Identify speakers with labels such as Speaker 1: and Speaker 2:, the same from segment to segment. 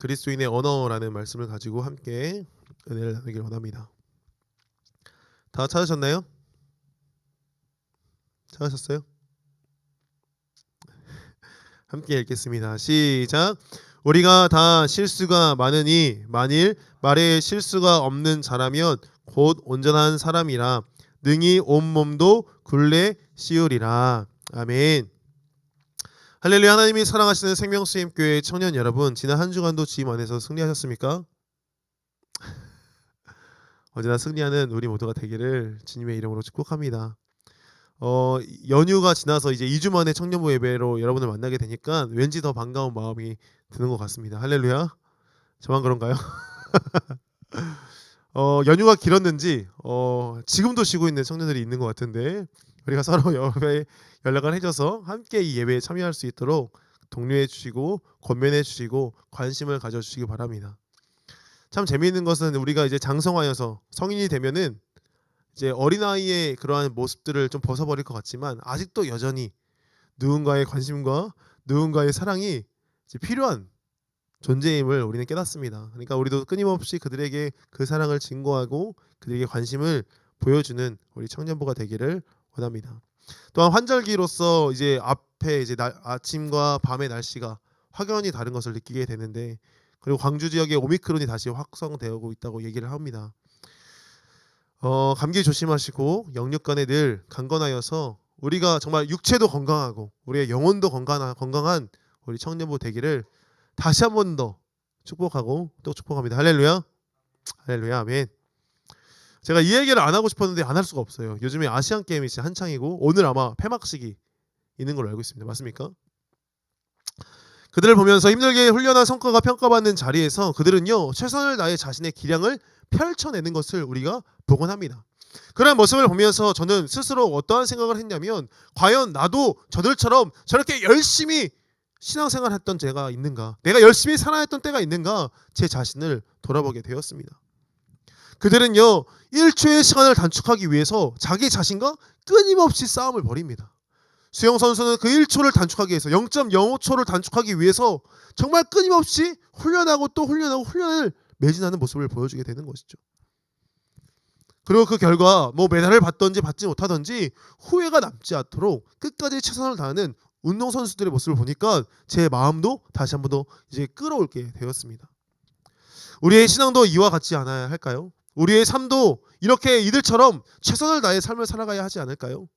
Speaker 1: 그리스도인의 언어라는 말씀을 가지고 함께 은혜를 나누길 원합니다. 다 찾으셨나요? 찾으셨어요? 함께 읽겠습니다. 시작. 우리가 다 실수가 많으니 만일 말에 실수가 없는 자라면 곧 온전한 사람이라 능히 온몸도 굴레 씌우리라. 아멘. 할렐루야. 하나님이 사랑하시는 생명수임교회 청년 여러분, 지난 한 주간도 주님 안에서 승리하셨습니까? 언제나 승리하는 우리 모두가 되기를 주님의 이름으로 축복합니다. 연휴가 지나서 이제 2주 만에 청년부 예배로 여러분을 만나게 되니까 왠지 더 반가운 마음이 드는 것 같습니다. 할렐루야. 저만 그런가요? 연휴가 길었는지 지금도 쉬고 있는 청년들이 있는 것 같은데, 우리가 서로 예배에 연락을 해줘서 함께 이 예배에 참여할 수 있도록 독려해 주시고 권면해 주시고 관심을 가져주시기 바랍니다. 참 재미있는 것은 우리가 이제 장성하여서 성인이 되면은 이제 어린아이의 그러한 모습들을 좀 벗어버릴 것 같지만 아직도 여전히 누군가의 관심과 누군가의 사랑이 이제 필요한 존재임을 우리는 깨닫습니다. 그러니까 우리도 끊임없이 그들에게 그 사랑을 증거하고 그들에게 관심을 보여주는 우리 청년부가 되기를 원합니다. 또한 환절기로서 이제 앞에 이제 아침과 밤의 날씨가 확연히 다른 것을 느끼게 되는데, 그리고 광주 지역에 오미크론이 다시 확산되고 있다고 얘기를 합니다. 감기 조심하시고 영육간에 늘 강건하여서 우리가 정말 육체도 건강하고 우리의 영혼도 건강한 우리 청년부 되기를 다시 한 번 더 축복하고 또 축복합니다. 할렐루야. 할렐루야. 아멘. 제가 이 얘기를 안 하고 싶었는데 안 할 수가 없어요. 요즘에 아시안 게임이 진짜 한창이고 오늘 아마 폐막식이 있는 걸로 알고 있습니다. 맞습니까? 그들을 보면서 힘들게 훈련한 성과가 평가받는 자리에서 그들은요 최선을 다해 자신의 기량을 펼쳐내는 것을 우리가 보곤 합니다. 그런 모습을 보면서 저는 스스로 어떠한 생각을 했냐면, 과연 나도 저들처럼 저렇게 열심히 신앙생활 했던 제가 있는가, 내가 열심히 살아냈던 때가 있는가, 제 자신을 돌아보게 되었습니다. 그들은요 1초의 시간을 단축하기 위해서 자기 자신과 끊임없이 싸움을 벌입니다. 수영 선수는 그 1초를 단축하기 위해서 0.05초를 단축하기 위해서 정말 끊임없이 훈련하고 또 훈련하고 훈련을 매진하는 모습을 보여주게 되는 것이죠. 그리고 그 결과 뭐 메달을 받든지 받지 못하든지 후회가 남지 않도록 끝까지 최선을 다하는 운동선수들의 모습을 보니까 제 마음도 다시 한 번 더 이제 끌어올게 되었습니다. 우리의 신앙도 이와 같지 않아야 할까요? 우리의 삶도 이렇게 이들처럼 최선을 다해 삶을 살아가야 하지 않을까요?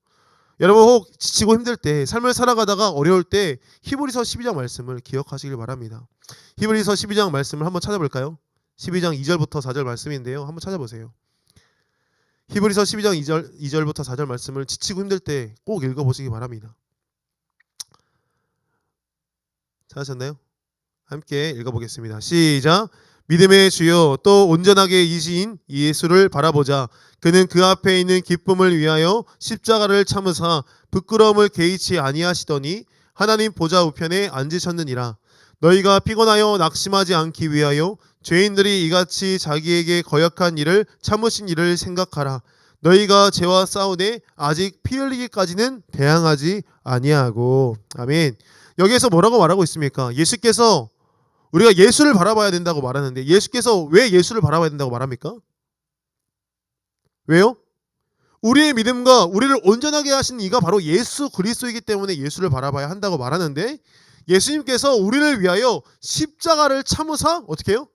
Speaker 1: 여러분, 혹 지치고 힘들 때, 삶을 살아가다가 어려울 때 히브리서 12장 말씀을 기억하시길 바랍니다. 히브리서 12장 말씀을 한번 찾아볼까요? 12장 2절부터 4절 말씀인데요. 한번 찾아보세요. 히브리서 12장 2절부터 4절 말씀을 지치고 힘들 때 꼭 읽어보시기 바랍니다. 찾으셨나요? 함께 읽어보겠습니다. 시작. 믿음의 주여 또 온전하게 이시인 예수를 바라보자. 그는 그 앞에 있는 기쁨을 위하여 십자가를 참으사 부끄러움을 개의치 아니하시더니 하나님 보좌 우편에 앉으셨느니라. 너희가 피곤하여 낙심하지 않기 위하여 죄인들이 이같이 자기에게 거역한 일을 참으신 일을 생각하라. 너희가 죄와 싸우되 아직 피 흘리기까지는 대항하지 아니하고. 아멘. 여기에서 뭐라고 말하고 있습니까? 예수께서 우리가 예수를 바라봐야 된다고 말하는데, 예수께서 왜 예수를 바라봐야 된다고 말합니까? 왜요? 우리의 믿음과 우리를 온전하게 하신 이가 바로 예수 그리스도이기 때문에 예수를 바라봐야 한다고 말하는데, 예수님께서 우리를 위하여 십자가를 참으사 어떻게 해요?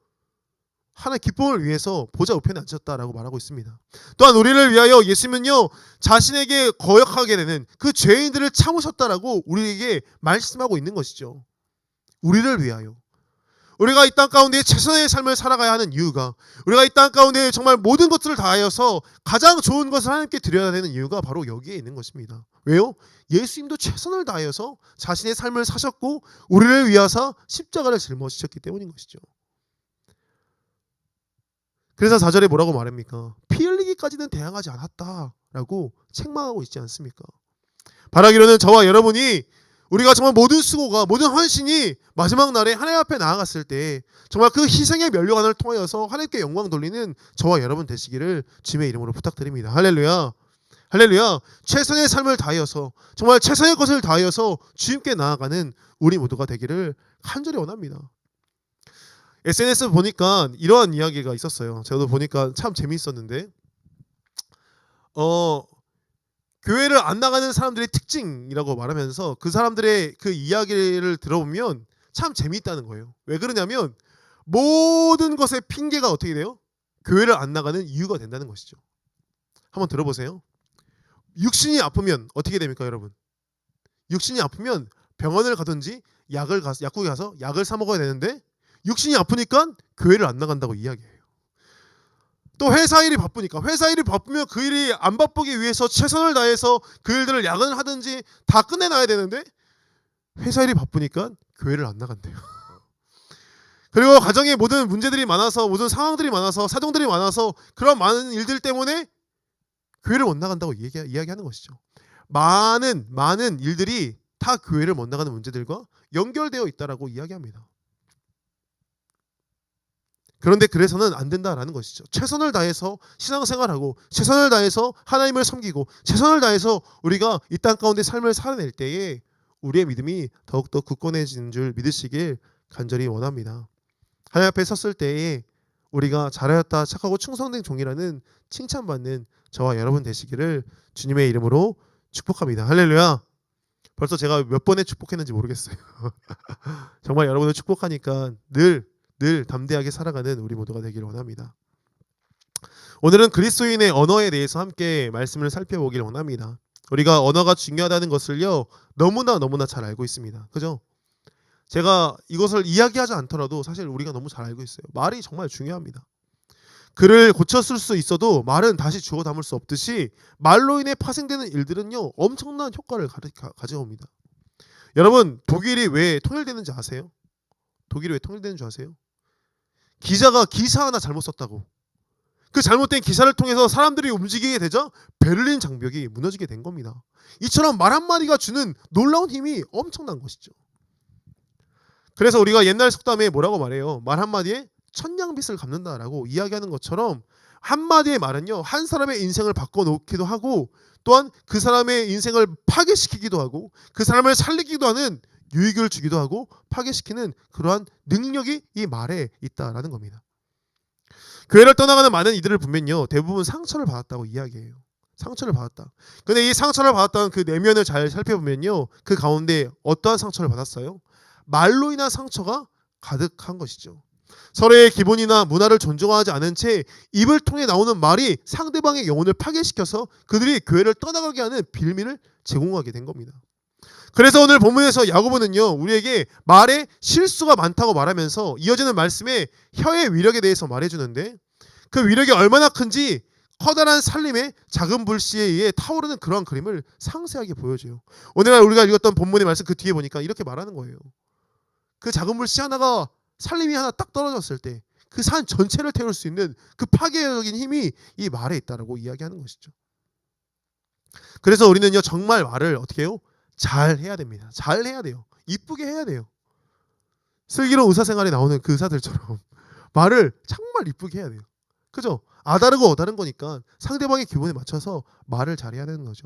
Speaker 1: 하나의 기쁨을 위해서 보좌 우편에 앉으셨다라고 말하고 있습니다. 또한 우리를 위하여 예수님은요 자신에게 거역하게 되는 그 죄인들을 참으셨다라고 우리에게 말씀하고 있는 것이죠. 우리를 위하여. 우리가 이 땅 가운데 최선의 삶을 살아가야 하는 이유가, 우리가 이 땅 가운데 정말 모든 것들을 다하여서 가장 좋은 것을 하나님께 드려야 되는 이유가 바로 여기에 있는 것입니다. 왜요? 예수님도 최선을 다하여서 자신의 삶을 사셨고 우리를 위하사 십자가를 짊어지셨기 때문인 것이죠. 그래서 4절에 뭐라고 말합니까? 피 흘리기까지는 대항하지 않았다라고 책망하고 있지 않습니까? 바라기로는 저와 여러분이 우리가 정말 모든 수고가, 모든 헌신이 마지막 날에 하나님 앞에 나아갔을 때 정말 그 희생의 면류관을 통하여서 하나님께 영광 돌리는 저와 여러분 되시기를 주님의 이름으로 부탁드립니다. 할렐루야. 할렐루야. 최선의 삶을 다하여서, 정말 최선의 것을 다하여서 주님께 나아가는 우리 모두가 되기를 간절히 원합니다. SNS 보니까 이러한 이야기가 있었어요. 저도 보니까 참 재미있었는데 교회를 안 나가는 사람들의 특징이라고 말하면서 그 사람들의 그 이야기를 들어보면 참 재미있다는 거예요. 왜 그러냐면 모든 것의 핑계가 어떻게 돼요? 교회를 안 나가는 이유가 된다는 것이죠. 한번 들어보세요. 육신이 아프면 어떻게 됩니까, 여러분? 육신이 아프면 병원을 가든지 약국에 가서 약을 사 먹어야 되는데 육신이 아프니까 교회를 안 나간다고 이야기해요. 또 회사 일이 바쁘면 그 일이 안 바쁘기 위해서 최선을 다해서 그 일들을 야근을 하든지 다 끝내놔야 되는데 회사 일이 바쁘니까 교회를 안 나간대요. 그리고 가정에 모든 문제들이 많아서, 모든 상황들이 많아서, 사정들이 많아서 그런 많은 일들 때문에 교회를 못 나간다고 이야기하는 것이죠. 많은 일들이 다 교회를 못 나가는 문제들과 연결되어 있다라고 이야기합니다. 그런데 그래서는 안 된다라는 것이죠. 최선을 다해서 신앙생활하고 최선을 다해서 하나님을 섬기고 최선을 다해서 우리가 이 땅 가운데 삶을 살아낼 때에 우리의 믿음이 더욱더 굳건해지는 줄 믿으시길 간절히 원합니다. 하나님 앞에 섰을 때에 우리가 잘하였다 착하고 충성된 종이라는 칭찬받는 저와 여러분 되시기를 주님의 이름으로 축복합니다. 할렐루야. 벌써 제가 몇 번에 축복했는지 모르겠어요. 정말 여러분을 축복하니까 늘 담대하게 살아가는 우리 모두가 되기를 원합니다. 오늘은 그리스도인의 언어에 대해서 함께 말씀을 살펴보길 원합니다. 우리가 언어가 중요하다는 것을요 너무나 잘 알고 있습니다. 그죠? 제가 이것을 이야기하지 않더라도 사실 우리가 너무 잘 알고 있어요. 말이 정말 중요합니다. 글을 고쳤을 수 있어도 말은 다시 주워 담을 수 없듯이 말로 인해 파생되는 일들은요 엄청난 효과를 가져옵니다. 여러분, 독일이 왜 통일되는지 아세요? 독일이 왜 통일되는 줄 아세요? 기자가 기사 하나 잘못 썼다고 그 잘못된 기사를 통해서 사람들이 움직이게 되자 베를린 장벽이 무너지게 된 겁니다. 이처럼 말 한마디가 주는 놀라운 힘이 엄청난 것이죠. 그래서 우리가 옛날 속담에 뭐라고 말해요? 말 한마디에 천냥빚을 갚는다라고 이야기하는 것처럼 한마디의 말은요 한 사람의 인생을 바꿔놓기도 하고 또한 그 사람의 인생을 파괴시키기도 하고 그 사람을 살리기도 하는 유익을 주기도 하고 파괴시키는 그러한 능력이 이 말에 있다라는 겁니다. 교회를 떠나가는 많은 이들을 보면요 대부분 상처를 받았다고 이야기해요. 상처를 받았다. 근데 이 상처를 받았다는 그 내면을 잘 살펴보면요 그 가운데 어떠한 상처를 받았어요? 말로 인한 상처가 가득한 것이죠. 서로의 기본이나 문화를 존중하지 않은 채 입을 통해 나오는 말이 상대방의 영혼을 파괴시켜서 그들이 교회를 떠나가게 하는 빌미를 제공하게 된 겁니다. 그래서 오늘 본문에서 야고보는요 우리에게 말에 실수가 많다고 말하면서 이어지는 말씀에 혀의 위력에 대해서 말해주는데 그 위력이 얼마나 큰지 커다란 살림의 작은 불씨에 의해 타오르는 그러한 그림을 상세하게 보여줘요. 오늘날 우리가 읽었던 본문의 말씀 그 뒤에 보니까 이렇게 말하는 거예요. 그 작은 불씨 하나가 살림이 하나 딱 떨어졌을 때 그 산 전체를 태울 수 있는 그 파괴적인 힘이 이 말에 있다라고 이야기하는 것이죠. 그래서 우리는요 정말 말을 어떻게 해요? 잘 해야 됩니다. 잘 해야 돼요. 이쁘게 해야 돼요. 슬기로운 의사생활에 나오는 그 의사들처럼 말을 정말 이쁘게 해야 돼요. 그죠? 아다르고 어다른 거니까 상대방의 기분에 맞춰서 말을 잘해야 되는 거죠.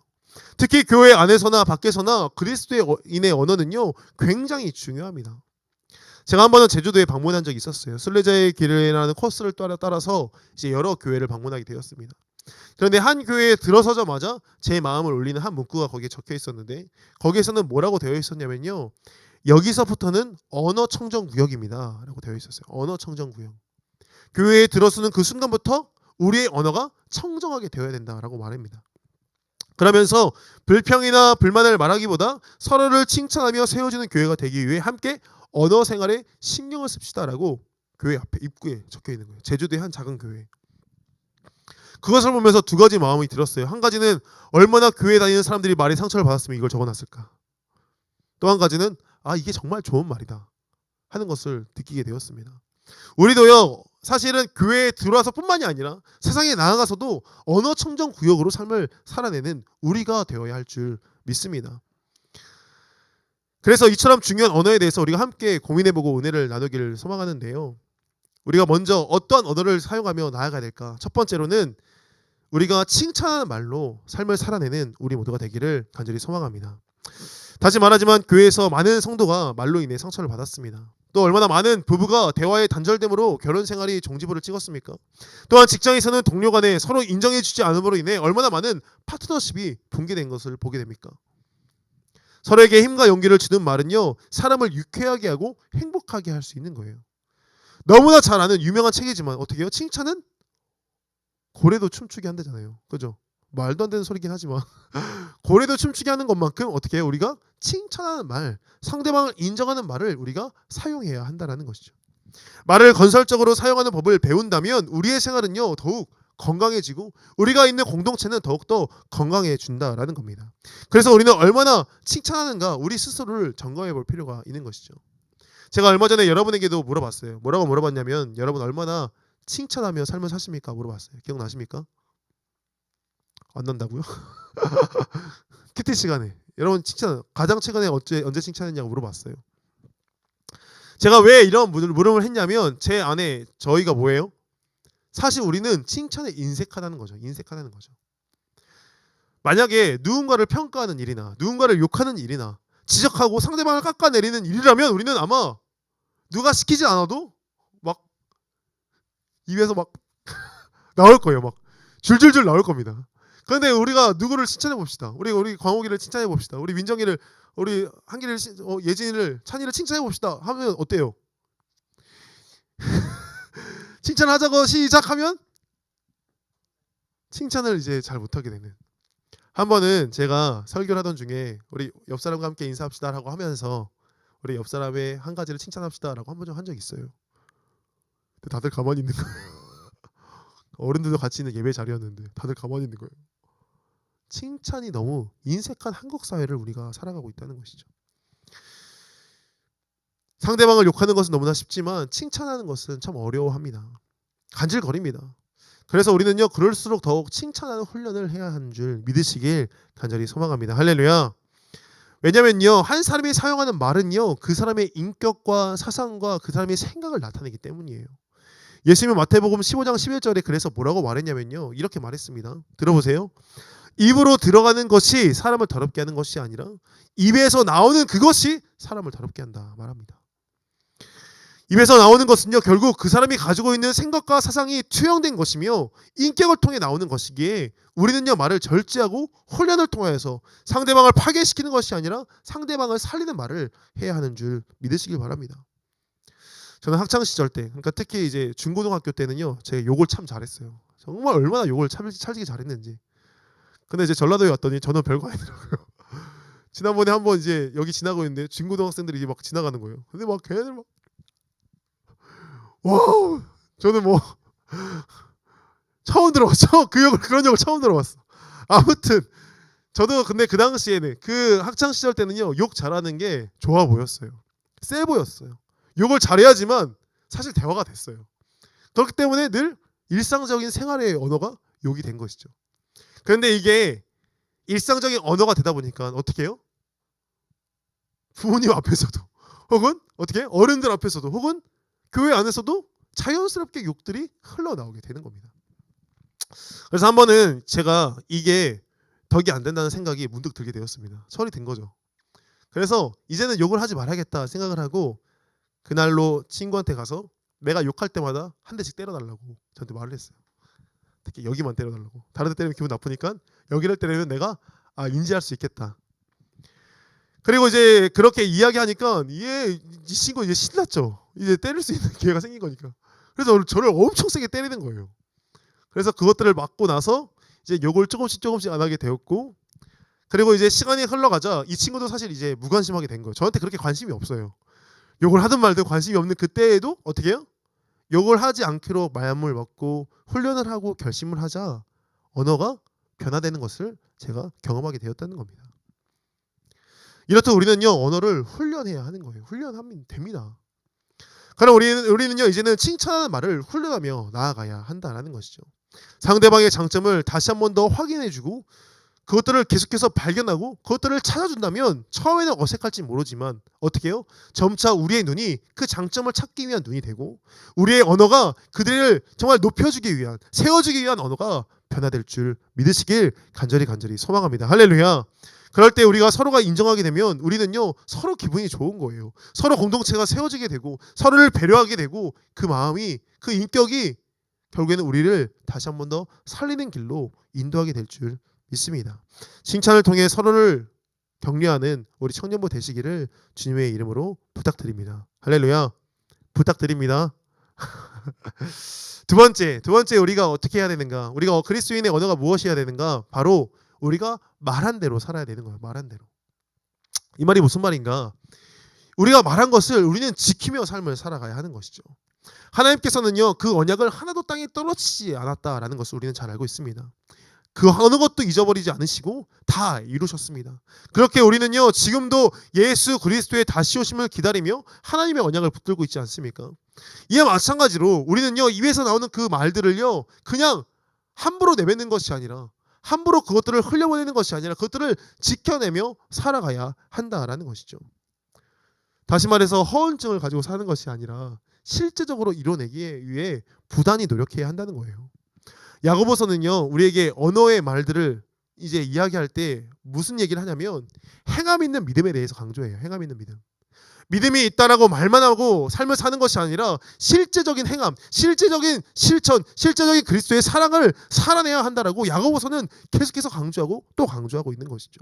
Speaker 1: 특히 교회 안에서나 밖에서나 그리스도인의 언어는요 굉장히 중요합니다. 제가 한 번은 제주도에 방문한 적이 있었어요. 순례자의 길이라는 코스를 따라서 이제 여러 교회를 방문하게 되었습니다. 그런데 한 교회에 들어서자마자 제 마음을 울리는 한 문구가 거기에 적혀 있었는데 거기에서는 뭐라고 되어 있었냐면요. 여기서부터는 언어 청정 구역입니다. 라고 되어 있었어요. 언어 청정 구역. 교회에 들어서는 그 순간부터 우리의 언어가 청정하게 되어야 된다라고 말합니다. 그러면서 불평이나 불만을 말하기보다 서로를 칭찬하며 세워주는 교회가 되기 위해 함께 언어 생활에 신경을 씁시다라고 교회 앞에 입구에 적혀 있는 거예요. 제주도의 한 작은 교회. 그것을 보면서 두 가지 마음이 들었어요. 한 가지는 얼마나 교회 다니는 사람들이 말에 상처를 받았으면 이걸 적어놨을까. 또 한 가지는 이게 정말 좋은 말이다 하는 것을 느끼게 되었습니다. 우리도요 사실은 교회에 들어와서 뿐만이 아니라 세상에 나아가서도 언어 청정 구역으로 삶을 살아내는 우리가 되어야 할 줄 믿습니다. 그래서 이처럼 중요한 언어에 대해서 우리가 함께 고민해보고 은혜를 나누기를 소망하는데요. 우리가 먼저 어떠한 언어를 사용하며 나아가야 될까? 첫 번째로는 우리가 칭찬하는 말로 삶을 살아내는 우리 모두가 되기를 간절히 소망합니다. 다시 말하지만 교회에서 많은 성도가 말로 인해 상처를 받았습니다. 또 얼마나 많은 부부가 대화의 단절됨으로 결혼 생활이 종지부를 찍었습니까? 또한 직장에서는 동료 간에 서로 인정해주지 않음으로 인해 얼마나 많은 파트너십이 붕괴된 것을 보게 됩니까? 서로에게 힘과 용기를 주는 말은요, 사람을 유쾌하게 하고 행복하게 할 수 있는 거예요. 너무나 잘 아는 유명한 책이지만 어떻게 해요? 칭찬은 고래도 춤추게 한다잖아요. 그죠? 말도 안 되는 소리긴 하지만 고래도 춤추게 하는 것만큼 어떻게 해요? 우리가 칭찬하는 말, 상대방을 인정하는 말을 우리가 사용해야 한다는 것이죠. 말을 건설적으로 사용하는 법을 배운다면 우리의 생활은요, 더욱 건강해지고 우리가 있는 공동체는 더욱더 건강해진다라는 겁니다. 그래서 우리는 얼마나 칭찬하는가 우리 스스로를 점검해 볼 필요가 있는 것이죠. 제가 얼마 전에 여러분에게도 물어봤어요. 뭐라고 물어봤냐면, 여러분 얼마나 칭찬하며 삶을 사십니까? 물어봤어요. 기억나십니까? 안 난다고요? 키티 시간에 여러분 칭찬 가장 최근에 언제 칭찬했냐고 물어봤어요. 제가 왜 이런 물음을 했냐면, 제 안에 저희가 뭐예요? 사실 우리는 칭찬에 인색하다는 거죠. 인색하다는 거죠. 만약에 누군가를 평가하는 일이나 누군가를 욕하는 일이나 지적하고 상대방을 깎아내리는 일이라면 우리는 아마 누가 시키지 않아도 막 입에서 막 나올 거예요. 막 줄줄줄 나올 겁니다. 그런데 우리가 누구를 칭찬해 봅시다. 우리 광옥이를 칭찬해 봅시다. 우리 민정이를, 우리 한기를, 예진이를, 찬이를 칭찬해 봅시다. 하면 어때요? 칭찬하자고 시작하면 칭찬을 이제 잘 못하게 되는. 한 번은 제가 설교를 하던 중에 우리 옆 사람과 함께 인사합시다라고 하면서 우리 옆 사람의 한 가지를 칭찬합시다라고 한 번 한 적이 있어요. 근데 다들 가만히 있는 거예요. 어른들도 같이 있는 예배 자리였는데 다들 가만히 있는 거예요. 칭찬이 너무 인색한 한국 사회를 우리가 살아가고 있다는 것이죠. 상대방을 욕하는 것은 너무나 쉽지만 칭찬하는 것은 참 어려워합니다. 간질거립니다. 그래서 우리는요, 그럴수록 더욱 칭찬하는 훈련을 해야 하는 줄 믿으시길 간절히 소망합니다. 할렐루야. 왜냐면요, 한 사람이 사용하는 말은요, 그 사람의 인격과 사상과 그 사람의 생각을 나타내기 때문이에요. 예수님은 마태복음 15장 11절에 그래서 뭐라고 말했냐면요, 이렇게 말했습니다. 들어보세요. 입으로 들어가는 것이 사람을 더럽게 하는 것이 아니라 입에서 나오는 그것이 사람을 더럽게 한다 말합니다. 입에서 나오는 것은요, 결국 그 사람이 가지고 있는 생각과 사상이 투영된 것이며 인격을 통해 나오는 것이기에 우리는요, 말을 절제하고 훈련을 통하여서 상대방을 파괴시키는 것이 아니라 상대방을 살리는 말을 해야 하는 줄 믿으시길 바랍니다. 저는 학창 시절 때, 그러니까 특히 이제 중고등학교 때는요, 제가 욕을 참 잘했어요. 정말 얼마나 욕을 찰지게 잘했는지. 근데 이제 전라도에 왔더니 저는 별거 아니더라고요. 지난번에 한번 이제 여기 지나고 있는데 중고등학생들이 막 지나가는 거예요. 근데 막 걔네들 막 와우, 저는 뭐 처음 들어봤죠. 그런 욕을 처음 들어봤어. 아무튼 저도 근데 그 당시에는 그 학창 시절 때는요, 욕 잘하는 게 좋아 보였어요. 세 보였어요. 욕을 잘해야지만 사실 대화가 됐어요. 그렇기 때문에 늘 일상적인 생활의 언어가 욕이 된 것이죠. 그런데 이게 일상적인 언어가 되다 보니까 어떻게 해요? 부모님 앞에서도 혹은 어떻게 해요? 어른들 앞에서도 혹은 교회 안에서도 자연스럽게 욕들이 흘러나오게 되는 겁니다. 그래서 한 번은 제가 이게 덕이 안 된다는 생각이 문득 들게 되었습니다. 철이 든 거죠. 그래서 이제는 욕을 하지 말아야겠다 생각을 하고 그날로 친구한테 가서 내가 욕할 때마다 한 대씩 때려달라고 저한테 말을 했어요. 특히 여기만 때려달라고. 다른 데 때리면 기분 나쁘니까 여기를 때리면 내가 인지할 수 있겠다. 그리고 이제 그렇게 이야기하니까 이 친구 이제 신났죠. 이제 때릴 수 있는 기회가 생긴 거니까. 그래서 저를 엄청 세게 때리는 거예요. 그래서 그것들을 맞고 나서 이제 욕을 조금씩 안 하게 되었고, 그리고 이제 시간이 흘러가자 이 친구도 사실 이제 무관심하게 된 거예요. 저한테 그렇게 관심이 없어요. 욕을 하든 말든 관심이 없는 그때에도 어떻게 해요? 욕을 하지 않기로 마음을 먹고 훈련을 하고 결심을 하자 언어가 변화되는 것을 제가 경험하게 되었다는 겁니다. 이렇듯 우리는요, 언어를 훈련해야 하는 거예요. 훈련하면 됩니다. 그럼 우리는요, 이제는 칭찬하는 말을 훈련하며 나아가야 한다는 것이죠. 상대방의 장점을 다시 한 번 더 확인해주고 그것들을 계속해서 발견하고 그것들을 찾아준다면 처음에는 어색할지 모르지만 어떻게 해요? 점차 우리의 눈이 그 장점을 찾기 위한 눈이 되고 우리의 언어가 그들을 정말 높여주기 위한, 세워주기 위한 언어가 변화될 줄 믿으시길 간절히 소망합니다. 할렐루야. 그럴 때 우리가 서로가 인정하게 되면 우리는요 서로 기분이 좋은 거예요. 서로 공동체가 세워지게 되고 서로를 배려하게 되고 그 마음이 그 인격이 결국에는 우리를 다시 한 번 더 살리는 길로 인도하게 될 줄 믿습니다. 칭찬을 통해 서로를 격려하는 우리 청년부 되시기를 주님의 이름으로 부탁드립니다. 할렐루야. 부탁드립니다. 두 번째 우리가 어떻게 해야 되는가? 우리가 그리스도인의 언어가 무엇이어야 되는가? 바로 우리가 말한 대로 살아야 되는 거예요. 말한 대로. 이 말이 무슨 말인가? 우리가 말한 것을 우리는 지키며 삶을 살아가야 하는 것이죠. 하나님께서는요 그 언약을 하나도 땅에 떨어지지 않았다라는 것을 우리는 잘 알고 있습니다. 그 어느 것도 잊어버리지 않으시고 다 이루셨습니다. 그렇게 우리는요 지금도 예수 그리스도의 다시 오심을 기다리며 하나님의 언약을 붙들고 있지 않습니까? 이와 마찬가지로 우리는요 입에서 나오는 그 말들을요 그냥 함부로 내뱉는 것이 아니라 함부로 그것들을 흘려보내는 것이 아니라 그것들을 지켜내며 살아가야 한다라는 것이죠. 다시 말해서 허언증을 가지고 사는 것이 아니라 실제적으로 이뤄내기 위해 부단히 노력해야 한다는 거예요. 야고보서는요 우리에게 언어의 말들을 이제 이야기할 때 무슨 얘기를 하냐면 행함 있는 믿음에 대해서 강조해요. 행함 있는 믿음. 믿음이 있다라고 말만 하고 삶을 사는 것이 아니라 실제적인 행함, 실제적인 실천, 실제적인 그리스도의 사랑을 살아내야 한다라고 야고보서는 계속해서 강조하고 또 강조하고 있는 것이죠.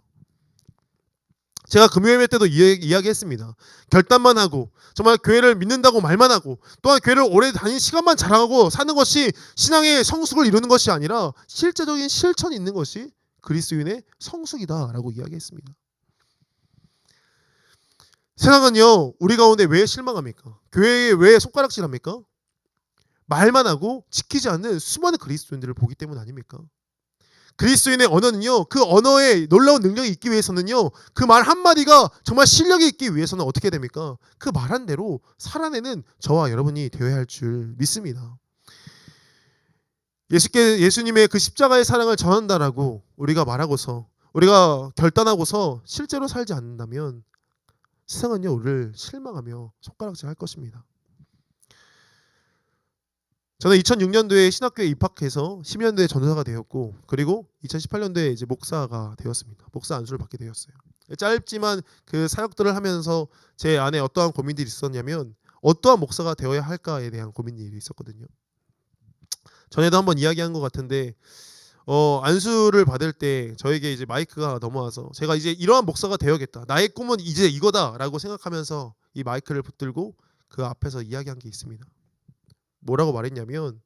Speaker 1: 제가 금요일 때도 이야기했습니다. 결단만 하고 정말 교회를 믿는다고 말만 하고 또한 교회를 오래 다닌 시간만 자랑하고 사는 것이 신앙의 성숙을 이루는 것이 아니라 실제적인 실천이 있는 것이 그리스도인의 성숙이다라고 이야기했습니다. 세상은요 우리 가운데 왜 실망합니까? 교회에 왜 손가락질합니까? 말만 하고 지키지 않는 수많은 그리스도인들을 보기 때문 아닙니까? 그리스도인의 언어는요 그 언어에 놀라운 능력이 있기 위해서는요 그 말 한마디가 정말 실력이 있기 위해서는 어떻게 됩니까? 그 말한 대로 살아내는 저와 여러분이 되어야 할 줄 믿습니다. 예수님의 그 십자가의 사랑을 전한다라고 우리가 말하고서 우리가 결단하고서 실제로 살지 않는다면 세상은요 우리를 실망하며 손가락질 할 것입니다. 저는 2006년도에 신학교에 입학해서 12년도에 전도사가 되었고 그리고 2018년도에 이제 목사가 되었습니다. 목사 안수를 받게 되었어요. 짧지만 그 사역들을 하면서 제 안에 어떠한 고민들이 있었냐면 어떠한 목사가 되어야 할까에 대한 고민이 있었거든요. 전에도 한번 이야기한 것 같은데 안수를 받을 때 저에게 이제 마이크가 넘어와서 제가 이제 이러한 목사가 되어야겠다. 나의 꿈은 이제 이거다라고 생각하면서 이 마이크를 붙들고 그 앞에서 이야기한 게 있습니다. 뭐라고 말했냐면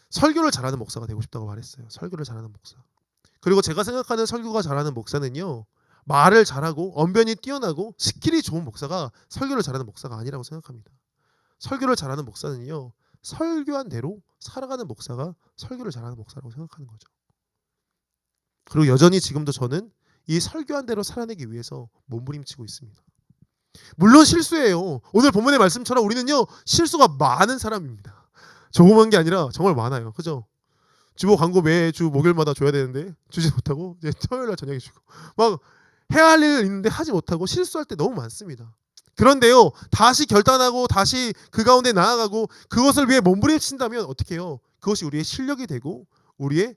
Speaker 1: 설교를 잘하는 목사가 되고 싶다고 말했어요. 설교를 잘하는 목사. 그리고 제가 생각하는 설교가 잘하는 목사는요. 말을 잘하고 언변이 뛰어나고 스킬이 좋은 목사가 설교를 잘하는 목사가 아니라고 생각합니다. 설교를 잘하는 목사는요. 설교한 대로 살아가는 목사가 설교를 잘하는 목사라고 생각하는 거죠. 그리고 여전히 지금도 저는 이 설교한 대로 살아내기 위해서 몸부림치고 있습니다. 물론 실수예요. 오늘 본문의 말씀처럼 우리는요 실수가 많은 사람입니다. 조그만 게 아니라 정말 많아요. 그죠? 주보 광고 매주 목요일마다 줘야 되는데 주지 못하고 이제 토요일날 저녁에 주고 막 해야 할 일 있는데 하지 못하고 실수할 때 너무 많습니다. 그런데요 다시 결단하고 다시 그 가운데 나아가고 그것을 위해 몸부림친다면 어떻게 해요? 그것이 우리의 실력이 되고 우리의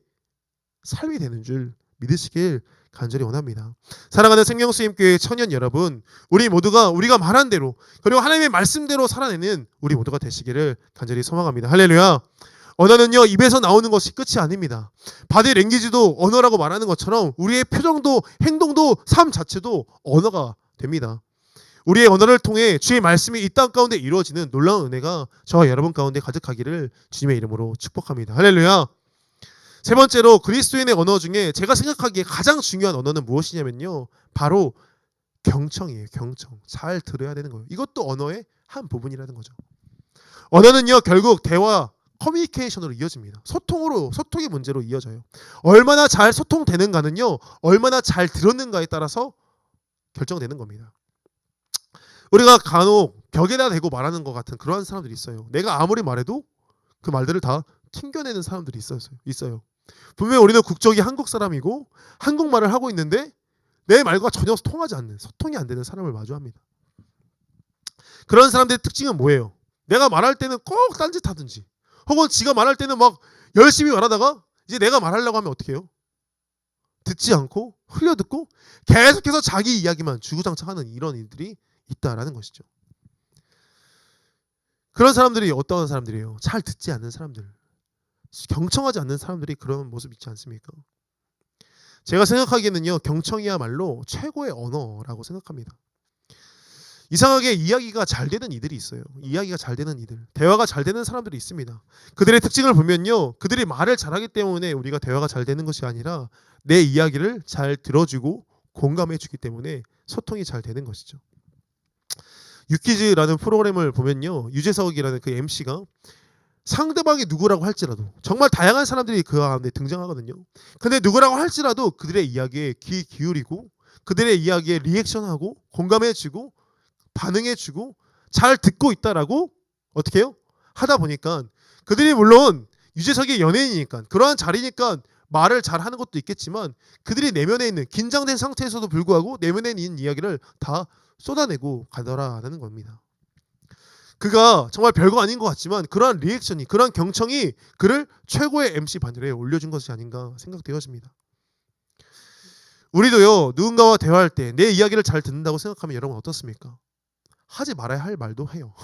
Speaker 1: 삶이 되는 줄 믿으시길 간절히 원합니다. 사랑하는 생명수임교회 청년 여러분, 우리 모두가 우리가 말한 대로 그리고 하나님의 말씀대로 살아내는 우리 모두가 되시기를 간절히 소망합니다. 할렐루야. 언어는요 입에서 나오는 것이 끝이 아닙니다. 바디 랭귀지도 언어라고 말하는 것처럼 우리의 표정도 행동도 삶 자체도 언어가 됩니다. 우리의 언어를 통해 주의 말씀이 이 땅 가운데 이루어지는 놀라운 은혜가 저와 여러분 가운데 가득하기를 주님의 이름으로 축복합니다. 할렐루야. 세 번째로 그리스도인의 언어 중에 제가 생각하기에 가장 중요한 언어는 무엇이냐면요. 바로 경청이에요. 경청. 잘 들어야 되는 거예요. 이것도 언어의 한 부분이라는 거죠. 언어는요. 결국 대화, 커뮤니케이션으로 이어집니다. 소통의 문제로 이어져요. 얼마나 잘 소통되는가는요. 얼마나 잘 들었는가에 따라서 결정되는 겁니다. 우리가 간혹 벽에다 대고 말하는 것 같은 그러한 사람들이 있어요. 내가 아무리 말해도 그 말들을 다 튕겨내는 사람들이 있어요. 분명히 우리는 국적이 한국 사람이고 한국말을 하고 있는데 내 말과 전혀 통하지 않는, 소통이 안 되는 사람을 마주합니다. 그런 사람들의 특징은 뭐예요? 내가 말할 때는 꼭 딴짓하든지 혹은 지가 말할 때는 막 열심히 말하다가 이제 내가 말하려고 하면 어떻게 해요? 듣지 않고 흘려듣고 계속해서 자기 이야기만 주구장창하는 이런 일들이 있다라는 것이죠. 그런 사람들이 어떤 사람들이에요? 잘 듣지 않는 사람들, 경청하지 않는 사람들이 그런 모습 있지 않습니까? 제가 생각하기에는요, 경청이야말로 최고의 언어라고 생각합니다. 이상하게 이야기가 잘 되는 이들이 있어요. 이야기가 잘 되는 이들, 대화가 잘 되는 사람들이 있습니다. 그들의 특징을 보면요, 그들이 말을 잘하기 때문에 우리가 대화가 잘 되는 것이 아니라 내 이야기를 잘 들어주고 공감해주기 때문에 소통이 잘 되는 것이죠. 유퀴즈라는 프로그램을 보면요, 유재석이라는 그 MC가 상대방이 누구라고 할지라도 정말 다양한 사람들이 그 가운데 등장하거든요. 근데 누구라고 할지라도 그들의 이야기에 귀 기울이고 그들의 이야기에 리액션하고 공감해주고 반응해주고 잘 듣고 있다라고 어떻게 해요? 하다 보니까 그들이 물론 유재석이 연예인이니까 그러한 자리니까 말을 잘하는 것도 있겠지만 그들이 내면에 있는 긴장된 상태에서도 불구하고 내면에 있는 이야기를 다 쏟아내고 가더라라는 겁니다. 그가 정말 별거 아닌 것 같지만 그러한 리액션이, 그러한 경청이 그를 최고의 MC 반열에 올려준 것이 아닌가 생각되어집니다. 우리도요, 누군가와 대화할 때 내 이야기를 잘 듣는다고 생각하면 여러분 어떻습니까? 하지 말아야 할 말도 해요.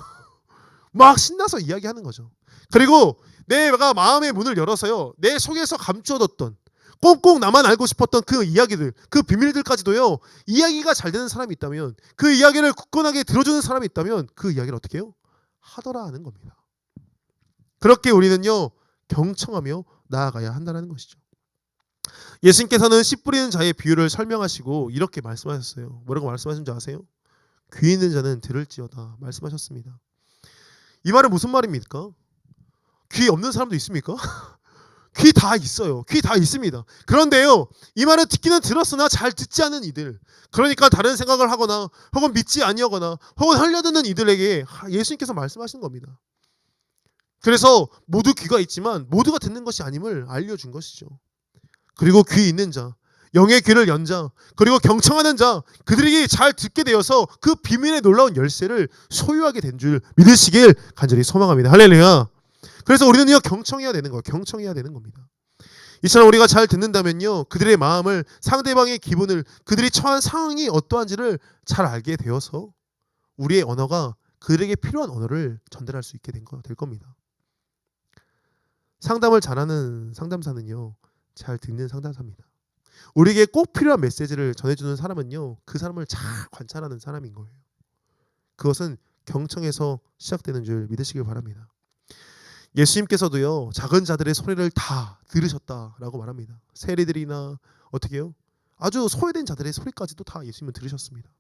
Speaker 1: 막 신나서 이야기하는 거죠. 그리고 내가 마음의 문을 열어서요, 내 속에서 감추어뒀던 꽁꽁 나만 알고 싶었던 그 이야기들, 그 비밀들까지도요, 이야기가 잘 되는 사람이 있다면, 그 이야기를 굳건하게 들어주는 사람이 있다면 그 이야기를 어떻게 해요? 하더라 하는 겁니다. 그렇게 우리는요, 경청하며 나아가야 한다는 것이죠. 예수님께서는 씨 뿌리는 자의 비유를 설명하시고 이렇게 말씀하셨어요. 뭐라고 말씀하신 줄 아세요? 귀 있는 자는 들을지어다 말씀하셨습니다. 이 말은 무슨 말입니까? 귀 없는 사람도 있습니까? 귀 다 있어요. 귀 다 있습니다. 그런데요, 이 말은 듣기는 들었으나 잘 듣지 않는 이들, 그러니까 다른 생각을 하거나 혹은 믿지 아니하거나 혹은 흘려듣는 이들에게 예수님께서 말씀하시는 겁니다. 그래서 모두 귀가 있지만 모두가 듣는 것이 아님을 알려준 것이죠. 그리고 귀 있는 자, 영의 귀를 연 자, 그리고 경청하는 자, 그들이 잘 듣게 되어서 그 비밀의 놀라운 열쇠를 소유하게 된 줄 믿으시길 간절히 소망합니다. 할렐루야. 그래서 우리는요, 경청해야 되는 거예요. 경청해야 되는 겁니다. 이처럼 우리가 잘 듣는다면요, 그들의 마음을, 상대방의 기분을, 그들이 처한 상황이 어떠한지를 잘 알게 되어서 우리의 언어가 그들에게 필요한 언어를 전달할 수 있게 될 겁니다. 상담을 잘하는 상담사는요, 잘 듣는 상담사입니다. 우리에게 꼭 필요한 메시지를 전해주는 사람은요, 그 사람을 잘 관찰하는 사람인 거예요. 그것은 경청에서 시작되는 줄 믿으시길 바랍니다. 예수님께서도요, 작은 자들의 소리를 다 들으셨다라고 말합니다. 세리들이나 어떻게 해요? 아주 소외된 자들의 소리까지도 다 예수님은 들으셨습니다.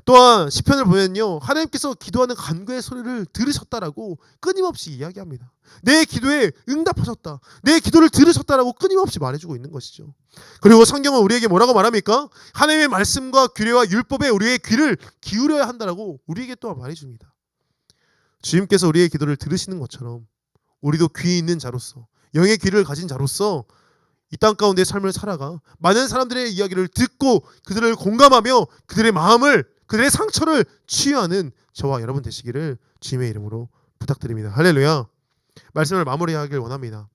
Speaker 1: 또한 시편을 보면요, 하나님께서 기도하는 간구의 소리를 들으셨다라고 끊임없이 이야기합니다. 내 기도에 응답하셨다, 내 기도를 들으셨다라고 끊임없이 말해주고 있는 것이죠. 그리고 성경은 우리에게 뭐라고 말합니까? 하나님의 말씀과 규례와 율법에 우리의 귀를 기울여야 한다라고 우리에게 또한 말해줍니다. 주님께서 우리의 기도를 들으시는 것처럼 우리도 귀 있는 자로서, 영의 귀를 가진 자로서 이 땅 가운데 삶을 살아가 많은 사람들의 이야기를 듣고 그들을 공감하며 그들의 마음을, 그들의 상처를 치유하는 저와 여러분 되시기를 주님의 이름으로 부탁드립니다. 할렐루야. 말씀을 마무리하길 원합니다.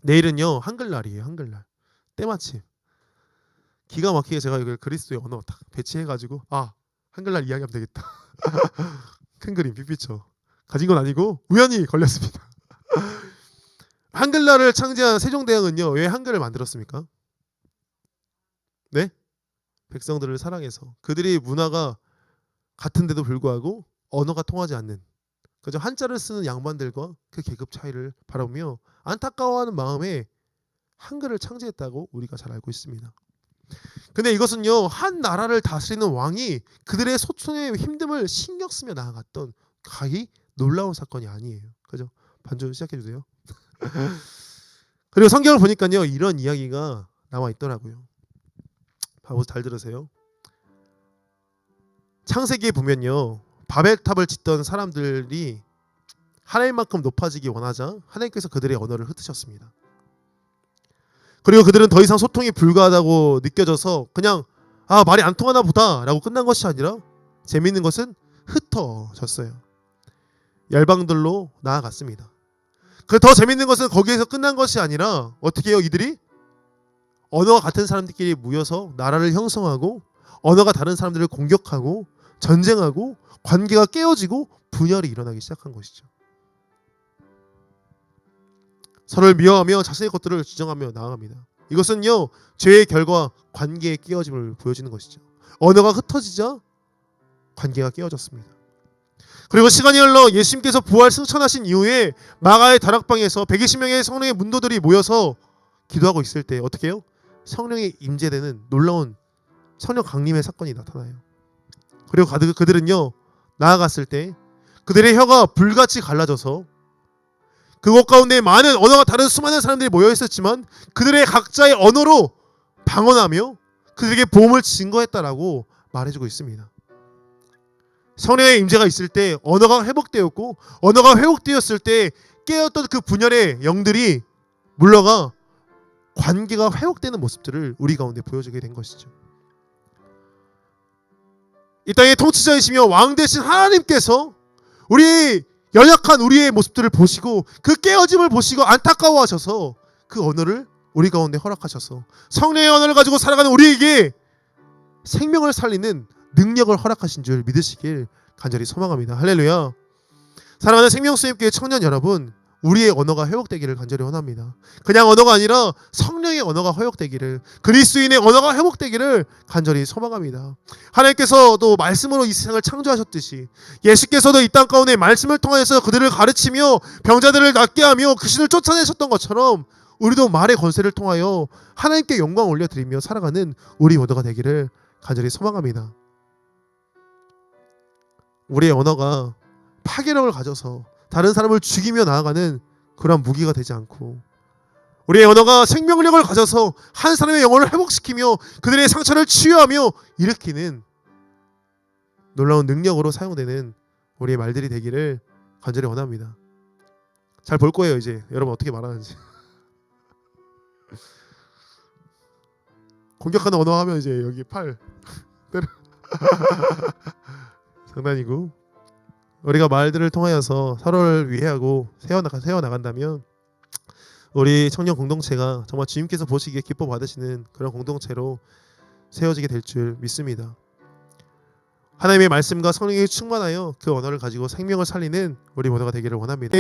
Speaker 1: 내일은요, 한글날이에요. 한글날. 때마침 기가 막히게 제가 이걸 그리스도의 언어 딱 배치해가지고 한글날 이야기하면 되겠다. 큰 그림 빅피처 가진 건 아니고 우연히 걸렸습니다. 한글날을 창제한 세종대왕은요, 왜 한글을 만들었습니까? 네? 백성들을 사랑해서, 그들이 문화가 같은데도 불구하고 언어가 통하지 않는, 그저 한자를 쓰는 양반들과 그 계급 차이를 바라보며 안타까워하는 마음에 한글을 창제했다고 우리가 잘 알고 있습니다. 근데 이것은요, 한 나라를 다스리는 왕이 그들의 소통의 힘듦을 신경 쓰며 나아갔던 가히 놀라운 사건이 아니에요. 그죠? 반주 시작해 주세요. 그리고 성경을 보니까요, 이런 이야기가 나와 있더라고요. 바보 잘 들으세요. 창세기에 보면요, 바벨탑을 짓던 사람들이 하나님만큼 높아지기 원하자 하나님께서 그들의 언어를 흩으셨습니다. 그리고 그들은 더 이상 소통이 불가하다고 느껴져서 그냥 말이 안 통하나 보다 라고 끝난 것이 아니라 재미있는 것은 흩어졌어요. 열방들로 나아갔습니다. 그 더 재밌는 것은 거기에서 끝난 것이 아니라 어떻게 해요? 이들이 언어가 같은 사람들끼리 모여서 나라를 형성하고 언어가 다른 사람들을 공격하고 전쟁하고 관계가 깨어지고 분열이 일어나기 시작한 것이죠. 서로를 미워하며 자신의 것들을 주장하며 나아갑니다. 이것은요, 죄의 결과 관계의 깨어짐을 보여주는 것이죠. 언어가 흩어지자 관계가 깨어졌습니다. 그리고 시간이 흘러 예수님께서 부활 승천하신 이후에 마가의 다락방에서 120명의 성령의 문도들이 모여서 기도하고 있을 때 어떻게 해요? 성령이 임재되는 놀라운 성령 강림의 사건이 나타나요. 그리고 그들은요, 나아갔을 때 그들의 혀가 불같이 갈라져서 그곳 가운데 많은 언어가 다른 수많은 사람들이 모여 있었지만 그들의 각자의 언어로 방언하며 그들에게 보험을 증거했다라고 말해주고 있습니다. 성령의 임재가 있을 때 언어가 회복되었고, 언어가 회복되었을 때 깨었던 그 분열의 영들이 물러가 관계가 회복되는 모습들을 우리 가운데 보여주게 된 것이죠. 이 땅의 통치자이시며 왕 되신 하나님께서 우리 연약한 우리의 모습들을 보시고 그 깨어짐을 보시고 안타까워하셔서 그 언어를 우리 가운데 허락하셔서 성령의 언어를 가지고 살아가는 우리에게 생명을 살리는 능력을 허락하신 줄 믿으시길 간절히 소망합니다. 할렐루야. 사랑하는 생명수협교회 청년 여러분, 우리의 언어가 회복되기를 간절히 원합니다. 그냥 언어가 아니라 성령의 언어가 회복되기를, 그리스도인의 언어가 회복되기를 간절히 소망합니다. 하나님께서도 말씀으로 이 세상을 창조하셨듯이 예수께서도 이 땅 가운데 말씀을 통해서 그들을 가르치며 병자들을 낫게 하며 귀신을 쫓아내셨던 것처럼 우리도 말의 권세를 통하여 하나님께 영광 올려드리며 살아가는 우리 언어가 되기를 간절히 소망합니다. 우리의 언어가 파괴력을 가져서 다른 사람을 죽이며 나아가는 그러한 무기가 되지 않고, 우리의 언어가 생명력을 가져서 한 사람의 영혼을 회복시키며 그들의 상처를 치유하며 일으키는 놀라운 능력으로 사용되는 우리의 말들이 되기를 간절히 원합니다. 잘 볼 거예요. 이제 여러분 어떻게 말하는지. 공격하는 언어 하면 이제 여기 팔 장난이고, 우리가 말들을 통하여서 서로를 위해하고 세워나간다면 우리 청년 공동체가 정말 주님께서 보시기에 기뻐 받으시는 그런 공동체로 세워지게 될 줄 믿습니다. 하나님의 말씀과 성령이 충만하여 그 언어를 가지고 생명을 살리는 우리 모두가 되기를 원합니다.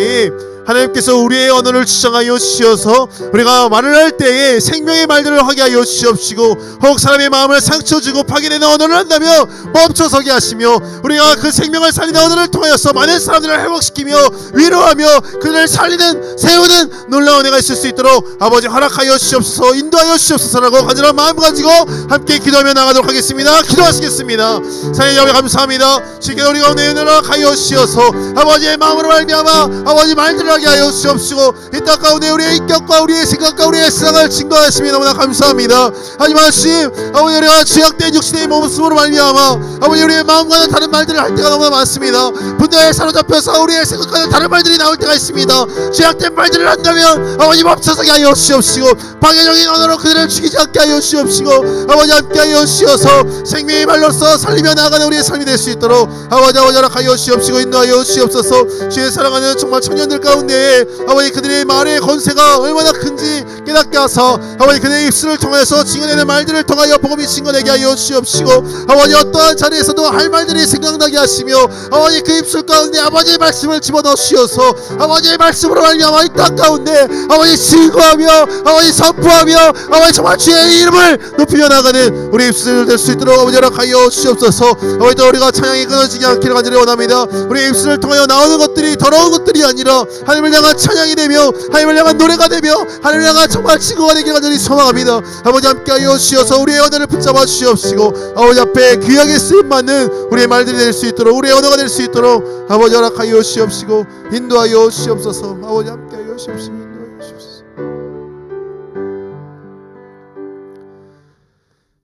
Speaker 1: 하나님께서 우리의 언어를 주장하여 주셔서 우리가 말을 할 때에 생명의 말들을 하게 하여 주시옵시고, 혹 사람의 마음을 상처주고 파괴되는 언어를 한다면 멈춰서게 하시며, 우리가 그 생명을 살리는 언어를 통하여서 많은 사람들을 회복시키며 위로하며 그들을 살리는 세우는 놀라운 은혜가 있을 수 있도록 아버지 허락하여 주시옵소서, 인도하여 주시옵소서라고 간절한 마음 가지고 함께 기도하며 나가도록 하겠습니다. 기도하시겠습니다. 사랑의 감사합니다. 주께 우리 가운데 은혜를 하여 주시어서 아버지의 마음으로 말미암아 아버지 말들을 하게 하여 주시옵시고, 이 땅 가운데 우리의 인격과 우리의 생각과 우리의 신앙을 증거하시며 너무나 감사합니다. 하지만 주님, 아버지 우리가 죄악된 육신의 모습으로 말미암아 아버지 우리의 마음과는 다른 말들을 할 때가 너무나 많습니다. 분노에 사로잡혀서 우리의 생각과는 다른 말들이 나올 때가 있습니다. 죄악된 말들을 한다면 아버지 멈춰서게 하여 주시옵시고, 방해적인 언어로 그들을 죽이지 않게 하여 주시옵시고, 아버지 함께 하여 주시어서 생명의 말로써 살리며 나아가는 우리의 삶이 될 수 있도록 아버지 허락하여 주시옵시고 인도하여 주시옵소서. 주의 사랑하는 정말 청년들 가운데 아버지 그들의 말의 권세가 얼마나 큰지 깨닫게 하사 아버지 그들의 입술을 통해서 증언하는 말들을 통하여 복음이 증거되게 하여 주시옵시고, 아버지 어떠한 자리에서도 할 말들이 생각나게 하시며 아버지 그 입술 가운데 아버지의 말씀을 집어넣어 주셔서 아버지의 말씀으로 말미암아 이 땅 가운데 아버지 증거하며 아버지 선포하며 아버지 정말 주의 이름을 높이며 나가는 우리 입술 될 수 있도록 아버지 허락하여 주시옵소서. 아버지 또 우리가 찬양이 끊어지지 않기를 간절히 원합니다. 우리 입술을 통하여 나오는 것들이 더러운 것들이 아니라 하나님을 향한 찬양이 되며 하나님을 향한 노래가 되며 하나님을 향한 정말 증거가 되기를 간절히 소망합니다. 아버지 함께하여 주셔서 우리의 언어를 붙잡아 주시옵시고, 아버지 앞에 귀하게 쓰임받는 우리의 말들이 될 수 있도록 우리의 언어가 될 수 있도록 아버지 허락하여 주시옵시고 인도하여 주시옵소서. 아버지 함께하여 주시옵시고 인도하여 주시옵소서.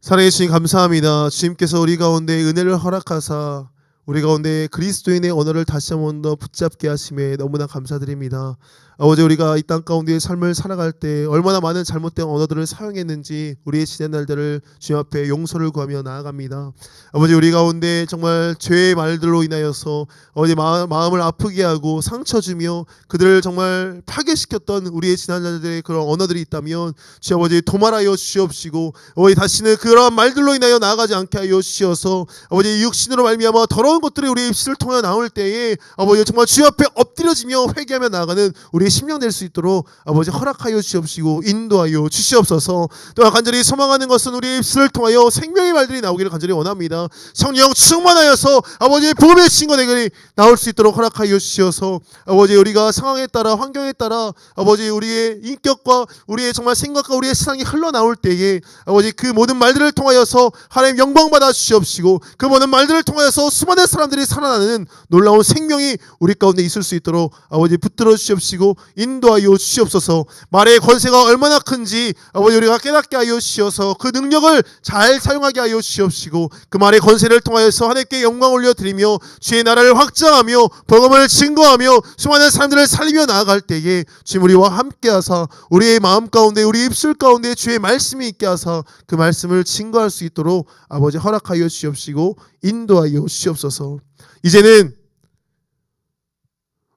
Speaker 1: 사랑해 주님 감사합니다. 주님께서 우리 가운데 은혜를 허락하사 우리 가운데 그리스도인의 언어를 다시 한 번 더 붙잡게 하심에 너무나 감사드립니다. 아버지, 우리가 이 땅 가운데의 삶을 살아갈 때 얼마나 많은 잘못된 언어들을 사용했는지 우리의 지난 날들을 주님 앞에 용서를 구하며 나아갑니다. 아버지, 우리 가운데 정말 죄의 말들로 인하여서 아버지 마음을 아프게 하고 상처 주며 그들을 정말 파괴시켰던 우리의 지난 날들의 그런 언어들이 있다면 주여 아버지 도말하여 주시옵시고, 아버지 다시는 그러한 말들로 인하여 나아가지 않게 하여 주시어서 아버지 육신으로 말미암아 더러운 것들이 우리의 입술을 통해 나올 때에 아버지 정말 주 앞에 엎드려지며 회개하며 나아가는 우리의 심령 될 수 있도록 아버지 허락하여 주시옵시고 인도하여 주시옵소서. 또한 간절히 소망하는 것은 우리의 입술을 통하여 생명의 말들이 나오기를 간절히 원합니다. 성령 충만하여서 아버지의 복음의 증거들이 나올 수 있도록 허락하여 주시어서 아버지 우리가 상황에 따라 환경에 따라 아버지 우리의 인격과 우리의 정말 생각과 우리의 세상이 흘러나올 때에 아버지 그 모든 말들을 통하여서 하나님 영광 받아 주시옵시고, 그 모든 말들을 통하여서 수많은 사람들이 살아나는 놀라운 생명이 우리 가운데 있을 수 있도록 아버지 붙들어 주시옵시고 인도하여 주시옵소서. 말의 권세가 얼마나 큰지 아버지 우리가 깨닫게 하여 주시어서 그 능력을 잘 사용하게 하여 주시옵시고, 그 말의 권세를 통하여서 하나님께 영광 올려드리며 주의 나라를 확장하며 복음을 증거하며 수많은 사람들을 살리며 나아갈 때에 주님 우리와 함께하사 우리의 마음 가운데 우리 입술 가운데 주의 말씀이 있게 하사 그 말씀을 증거할 수 있도록 아버지 허락하여 주시옵시고 인도하여 주시옵소서. 이제는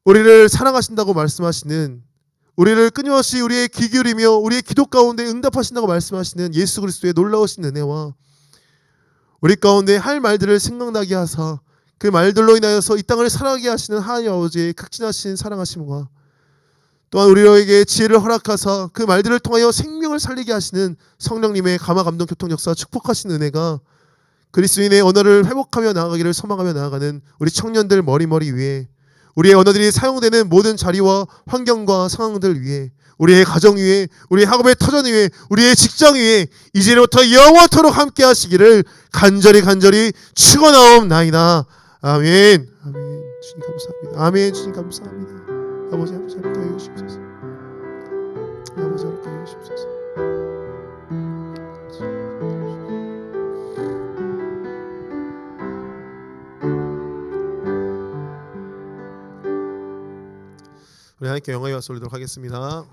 Speaker 1: 우리를 사랑하신다고 말씀하시는, 우리를 끊임없이 우리의 귀 기울이며 우리의 기도 가운데 응답하신다고 말씀하시는 예수 그리스도의 놀라우신 은혜와 우리 가운데 할 말들을 생각나게 하사 그 말들로 인하여서 이 땅을 살아가게 하시는 하나님 아버지의 극진하신 사랑하심과 또한 우리에게 지혜를 허락하사 그 말들을 통하여 생명을 살리게 하시는 성령님의 감화 감동 교통 역사 축복하신 은혜가 그리스도인의 언어를 회복하며 나아가기를 소망하며 나아가는 우리 청년들 머리머리 위에, 우리의 언어들이 사용되는 모든 자리와 환경과 상황들 위에, 우리의 가정 위에, 우리의 학업의 터전 위에, 우리의 직장 위에 이제부터 영원토록 함께 하시기를 간절히 축원하옵나이다. 아멘. 아멘. 주님 감사합니다. 아멘. 주님 감사합니다. 아버지 함께 하여 주시옵소서. 아버지 함께 하여 주시옵소서. 우리 하나님께 영광이 와서 올리도록 하겠습니다.